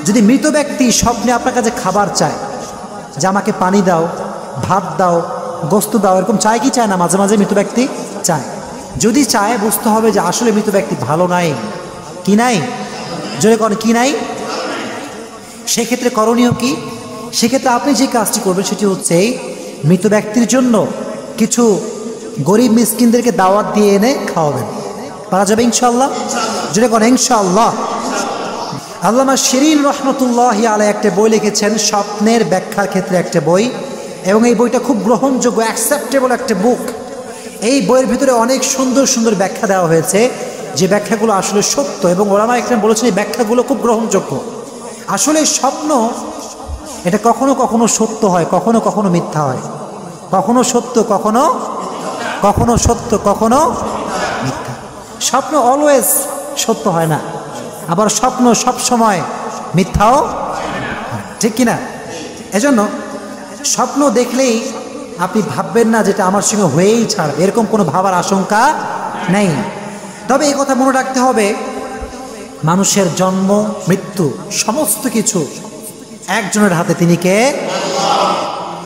যদি মৃত ব্যক্তি স্বপ্নে আপনার কাছে খাবার চায়, যে আমাকে পানি দাও, ভাত দাও, গোস্ত দাও, এরকম চায় কি চায় না? মাঝে মাঝে মৃত ব্যক্তি চায়। যদি চায় বুঝতে হবে যে আসলে মৃত ব্যক্তি ভালো নাই। কি নাই? জোরে করেন, কি নাই? সেক্ষেত্রে করণীয় কি? সেক্ষেত্রে আপনি যে কাজটি করবেন সেটি হচ্ছে মৃত ব্যক্তির জন্য কিছু গরিব মিসকিনদেরকে দাওয়াত দিয়ে এনে খাওয়াবেন। পারা যাবে ইনশাআল্লাহ? জোরে করেন ইনশাআল্লাহ। আল্লামা শিরিন রহমতুল্লাহি আলাইহি একটা বই লিখেছেন, স্বপ্নের ব্যাখ্যার ক্ষেত্রে একটা বই, এবং এই বইটা খুব গ্রহণযোগ্য, অ্যাকসেপ্টেবল একটা বুক। এই বইয়ের ভিতরে অনেক সুন্দর সুন্দর ব্যাখ্যা দেওয়া হয়েছে, যে ব্যাখ্যাগুলো আসলে সত্য, এবং ওলামা একরাম বলেছেন এই ব্যাখ্যাগুলো খুব গ্রহণযোগ্য। আসলে স্বপ্ন এটা কখনো কখনো সত্য হয়, কখনো কখনো মিথ্যা হয়, কখনো সত্য, কখনো সত্য, কখনো মিথ্যা। স্বপ্ন অলওয়েজ সত্য হয় না, আবার স্বপ্ন সব সময় মিথ্যাও, ঠিক কিনা? এজন্য স্বপ্ন দেখলেই আপনি ভাববেন না যেটা আমার সঙ্গে হয়েই ছাড়বে, এরকম কোনো ভাবার আশঙ্কা নেই। তবে এই কথা মনে রাখতে হবে, মানুষের জন্ম মৃত্যু সমস্ত কিছু একজনের হাতে, তিনি কে?